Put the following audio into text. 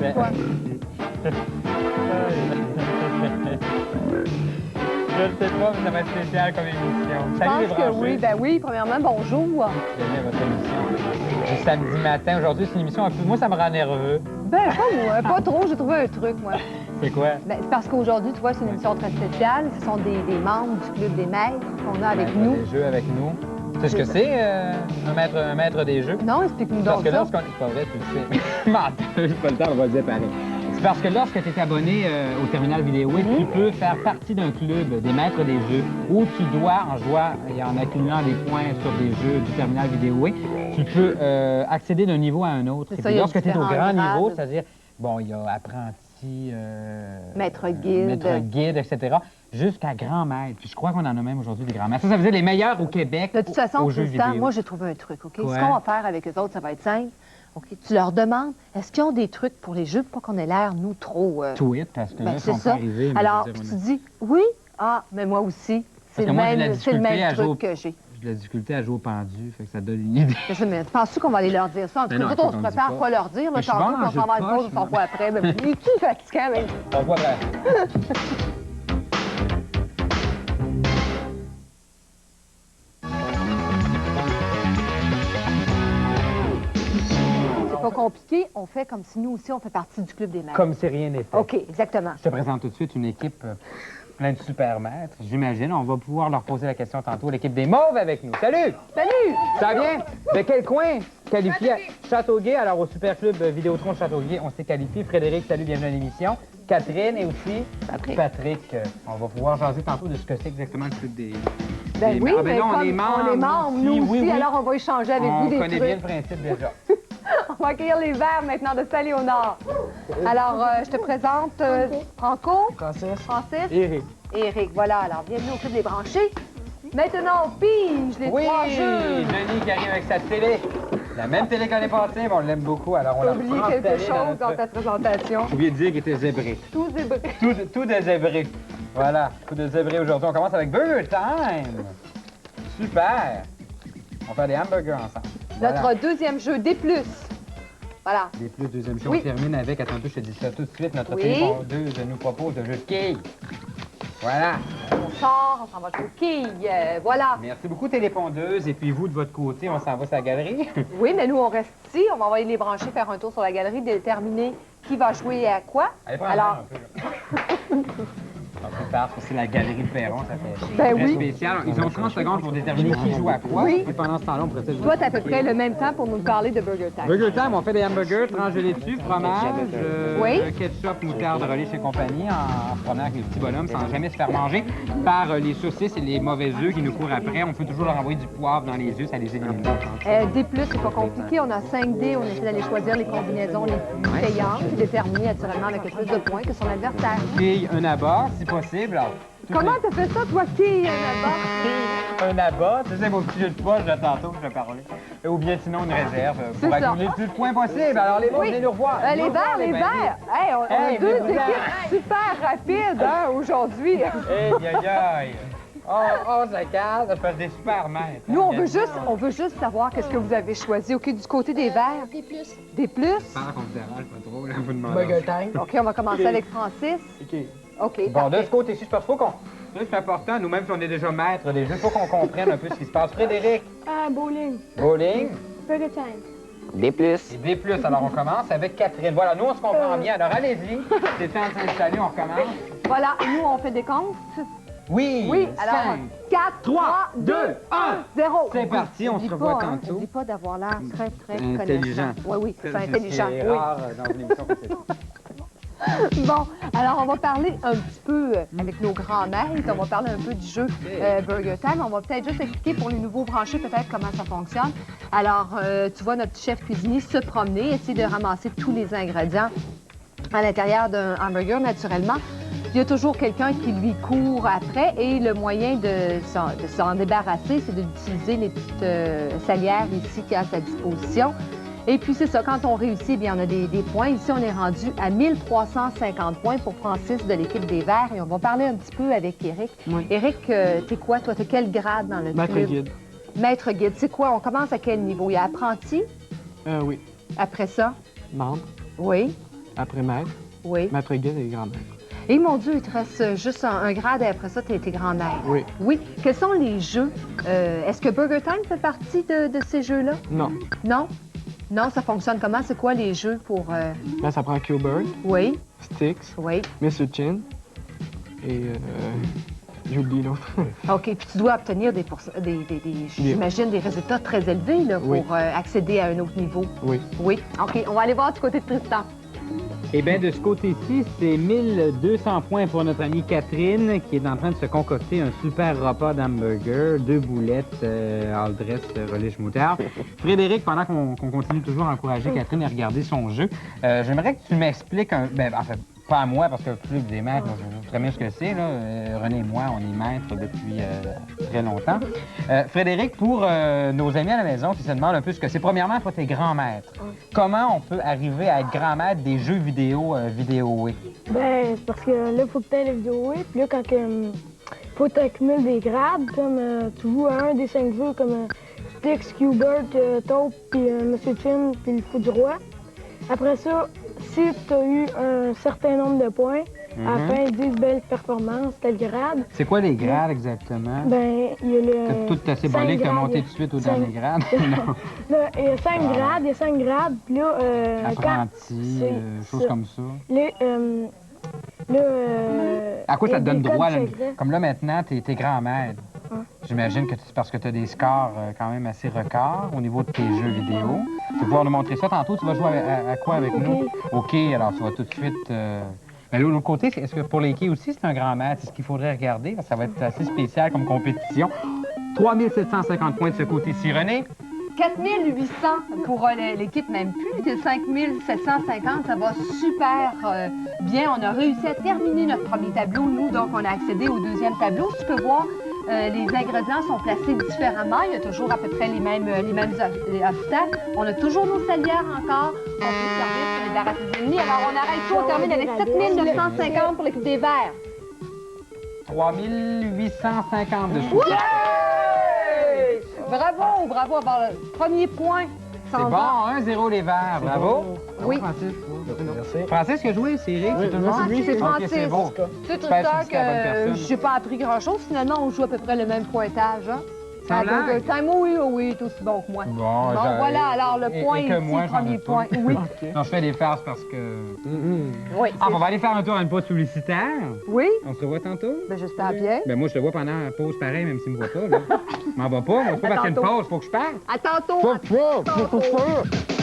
c'est quoi? Je ne sais pas, mais ça va être spécial comme émission. Je Salut les pense que branchés. oui. Ben oui, premièrement, bonjour. Bienvenue à votre émission. Du samedi matin. Aujourd'hui, c'est une émission un peu... Moi, ça me rend nerveux. Ben pas moi, pas trop. J'ai trouvé un truc, moi. C'est quoi? Ben, c'est parce qu'aujourd'hui, tu vois, c'est une émission très spéciale. Ce sont des membres du Club des maîtres qu'on a avec nous. Des jeux avec nous. Tu sais ce que c'est, un maître des jeux? Non, explique-nous Parce donc que ça. lorsqu'on... C'est pas vrai, tu le sais. Menteur, j'ai pas le temps, on va le dire pareil. C'est parce que lorsque tu es abonné au terminal vidéo, tu peux faire partie d'un club des maîtres des jeux où tu dois, en jouant et en accumulant des points sur des jeux du terminal vidéo, tu peux accéder d'un niveau à un autre. C'est Et ça, puis il y a lorsque tu es au différents grand grades. niveau, c'est-à-dire, bon, il y a apprenti, Maître guide, etc., jusqu'à grand maître. Puis je crois qu'on en a même aujourd'hui des grands maîtres. Ça veut dire les meilleurs au Québec De toute façon, aux jeux Tristan, vidéo. moi, j'ai trouvé un truc, OK? Quoi? Ce qu'on va faire avec eux autres, ça va être simple. OK? Tu leur demandes, est-ce qu'ils ont des trucs pour les jeux pour pas qu'on ait l'air, nous, trop... Tweet, parce que Ben, là, ils c'est sont ça. pas arrivés. mais Alors, je veux tu dire, dis, oui, ah, mais moi aussi. C'est que le moi, j'ai de la même, c'est le difficulté à même jouer au- truc que j'ai. j'ai de la difficulté à jouer au pendu, fait que ça donne une idée. Mais penses-tu qu'on va aller leur dire ça? En tout Mais cas, non, nous autres, on écoute, se on dit prépare pas. pas à leur dire. Mais Là, je suis tantôt, bon en on jeu s'en va de une pause, poche, on s'en va après. Mais il est fatigant, même. On voit vrai. C'est pas compliqué. On fait comme si nous aussi, on fait partie du Club des maîtres. Comme si rien n'était. OK, exactement. Je te présente tout de suite une équipe plein de super maîtres. J'imagine, on va pouvoir leur poser la question tantôt. L'équipe des Mauves avec nous. Salut! Salut! Ça va bien? De quel coin qualifié à Châteauguay? Alors, au Super Club Vidéotron Châteauguay, on s'est qualifié. Frédéric, salut, bienvenue à l'émission. Catherine et aussi Patrick. On va pouvoir jaser tantôt de ce que c'est exactement le Club des... Ben oui, Ah, ben mais non, comme on est membres, nous aussi, oui, oui. alors on va échanger avec vous des On connaît trucs. bien le principe déjà. On va accueillir les verts maintenant de Saint-Léonard. Alors, je te présente Franco, Francis Eric. et Eric. Voilà, alors bienvenue au Club des branchés. Maintenant, on pige les Oui, trois jeux. Denis qui arrive avec sa télé. La même télé qu'année passée, mais on l'aime beaucoup, alors on T'as la oublié prend quelque télé chose dans ta présentation. J'ai oublié de dire qu'il était zébré. Tout zébré. Tout de zébré. Voilà, tout de zébré aujourd'hui. On commence avec Burger Time. Super. On va faire des hamburgers ensemble. Notre Voilà. deuxième jeu, des plus. Voilà. Des plus, deuxième show. Oui. On termine avec, attends, je te dis ça tout de suite, notre Oui. télépondeuse nous propose un jeu de quilles. Voilà. On sort, on s'en va jouer aux quilles. Voilà. Merci beaucoup, télépondeuse. Et puis vous, de votre côté, on s'en va sur la galerie. Oui, mais nous, on reste ici. On va envoyer les branchés faire un tour sur la galerie, déterminer qui va jouer à quoi. Allez, prends Alors, un peu. On prépare, c'est la galerie de Perron, ça fait Ben très oui. spécial. Ils ont 30 secondes pour déterminer qui joue à quoi. Oui. Et pendant ce temps-là, on pourrait peut-être toi, t'as à peu près le même temps pour nous parler de Burger Time. Burger Time, on fait des hamburgers, trangelés dessus, fromage, Oui. ketchup, moutarde, relish et compagnie, en se promenant avec les petits bonhommes sans jamais se faire manger par les saucisses et les mauvais œufs qui nous courent après. On peut toujours leur envoyer du poivre dans les yeux, ça les élimine. Des plus, c'est pas compliqué. On a 5 dés. On essaie d'aller choisir les combinaisons les plus payantes et déterminer naturellement avec le plus de points que son adversaire. Quille, un abat, si possible. Alors, toutes Comment les- t'as fait ça, toi, qui là-bas? Un abat, tu sais, mon petit jeu de poche de tantôt que je parlais. Ou bien sinon une réserve C'est pour ça. accumuler le plus de points possible. Alors les bons, Oui. venez nous revoir. Les verts, les verts. Hey, on a Hey, deux mais vous équipes super rapides hein, aujourd'hui. Aïe, aïe, aïe. Oh, ça casse, ça fait des super maîtres. Nous, on veut juste savoir qu'est-ce que vous avez choisi. OK, du côté des verts. Des plus. Des plus. Parle qu'on vous dérange pas trop, là, vous demandez. Time. OK, on va commencer avec Francis. OK. OK, Bon, de parfait. ce côté-ci, parce qu'il faut qu'on... Ça, c'est important, nous-mêmes, si on est déjà maître des jeux, il faut qu'on comprenne un peu ce qui se passe. Frédéric, Bowling. bowling, Burger Time. Des plus. et des plus. Alors, on commence avec Catherine. Voilà, nous, on se comprend bien. Alors, allez-y. C'est temps de s'installer, on recommence. Voilà, et nous, on fait des comptes. Oui. Oui, alors, 5, 4, 3, 2, 1. 0. C'est parti, on se revoit tantôt. Je dis pas d'avoir l'air très, très Intelligent. connaissant. Oui, oui, c'est intelligent. C'est Oui. rare dans une émission comme celle-ci. Bon, alors on va parler un petit peu avec nos grands maîtres, on va parler un peu du jeu Burger Time. On va peut-être juste expliquer pour les nouveaux branchés peut-être comment ça fonctionne. Alors, tu vois notre chef cuisinier se promener, essayer de ramasser tous les ingrédients à l'intérieur d'un hamburger naturellement. Il y a toujours quelqu'un qui lui court après et le moyen de s'en débarrasser, c'est d'utiliser les petites salières ici qu'il a à sa disposition. Et puis, c'est ça, quand on réussit, eh bien, on a des points. Ici, on est rendu à 1350 points pour Francis de l'équipe des Verts. Et on va parler un petit peu avec Éric. Oui. Éric, t'es quoi, toi? T'as quel grade dans le Maître club? guide. Maître guide. C'est quoi? On commence à quel niveau? Il y a apprenti. Oui. Après ça? Membre. Oui. après maître, Oui. maître guide et grand maître. Et mon Dieu, il te reste juste un grade et après ça, tu as été grand maître. Oui. Oui. Quels sont les jeux? Est-ce que Burger Time fait partie de ces jeux-là? Non. Non? Non, ça fonctionne comment? C'est quoi les jeux pour... Là, ça prend Q-Bird, Oui, Styx, oui. Mr. Chin et j'oublie l'autre. OK, puis tu dois obtenir j'imagine, des résultats très élevés là, pour Oui. accéder à un autre niveau. Oui. Oui. OK, on va aller voir du côté de Tristan. Eh bien, de ce côté-ci, c'est 1200 points pour notre amie Catherine, qui est en train de se concocter un super repas d'hamburger, 2 boulettes, all dress, relish moutarde. Frédéric, pendant qu'on continue toujours à encourager Catherine à regarder son jeu, j'aimerais que tu m'expliques en fait, pas à moi, parce que le club des maîtres, moi, je sais très bien ce que c'est, là. René et moi, on est maîtres depuis très longtemps. Frédéric, pour nos amis à la maison qui se demandent un peu ce que c'est, premièrement, toi, t'es grand maître. Comment on peut arriver à être grand maître des jeux vidéo vidéoés? Ben, c'est parce que là, il faut que tu ailles les vidéos, puis là, quand faut que tu accumules des grades, comme tu joues à un des 5 jeux, comme Styx, Q-Bird, Taupe, puis Monsieur Chin, puis le Fou du Roi. Après ça, si tu as eu un certain nombre de points, à la fin, ils disent belle performance, tel grade. C'est quoi les grades exactement? Ben, il y a le. Tout assez 5 bolé que t'as grades, monté tout de suite au cinq- dernier grade. Non. Là, il y a 5 grades, il y a 5 grades, puis là, Apprenti, choses ça. comme ça. À quoi ça te donne droit? Là, comme là, maintenant, t'es grand maître. J'imagine que c'est parce que tu as des scores quand même assez records au niveau de tes jeux vidéo. Tu vas pouvoir nous montrer ça tantôt. Tu vas jouer à quoi avec nous? OK, alors tu vas tout de suite... Mais de l'autre côté, est-ce que pour les quais aussi, c'est un grand maître? C'est ce qu'il faudrait regarder, parce que ça va être assez spécial comme compétition. 3750 points de ce côté-ci. René? 4800 pour l'équipe, même plus de 5750, ça va super bien. On a réussi à terminer notre premier tableau, nous, donc on a accédé au deuxième tableau. Tu peux voir, les ingrédients sont placés différemment. Il y a toujours à peu près les mêmes obstacles. On a toujours nos salières encore. On peut servir sur les arachidonies. Alors on arrête tout, on termine avec 7950 pour l'équipe des Verts. 3850 de sous. Bravo, bravo. Alors, le premier point. C'est bon, 1-0 les Verts. Bravo. Oui. Francis. Merci. Francis qui a joué, c'est Eric, c'est tout le monde? C'est Ok, Francis. c'est beau. C'est tout J'espère ça que c'est la bonne que personne. j'ai pas appris grand-chose. Finalement, on joue à peu près le même pointage. Hein? Sans À Burger blague? Time, oui, oui, tout aussi bon que moi. Bon, Voilà, alors le point et que ici, moi, j'en ai premier pas. point. Oui, Non, je fais des farces parce que... oui. Ah, on va aller faire un tour à une pause publicitaire. Oui, On se revoit tantôt? ben j'espère bien. Ben moi, je te vois pendant la pause pareil, même s'il me voit pas, là. Je m'en va pas, mais c'est pas parce qu'il y a une tantôt. pause, faut que je parte. À tantôt. Faut que je parte.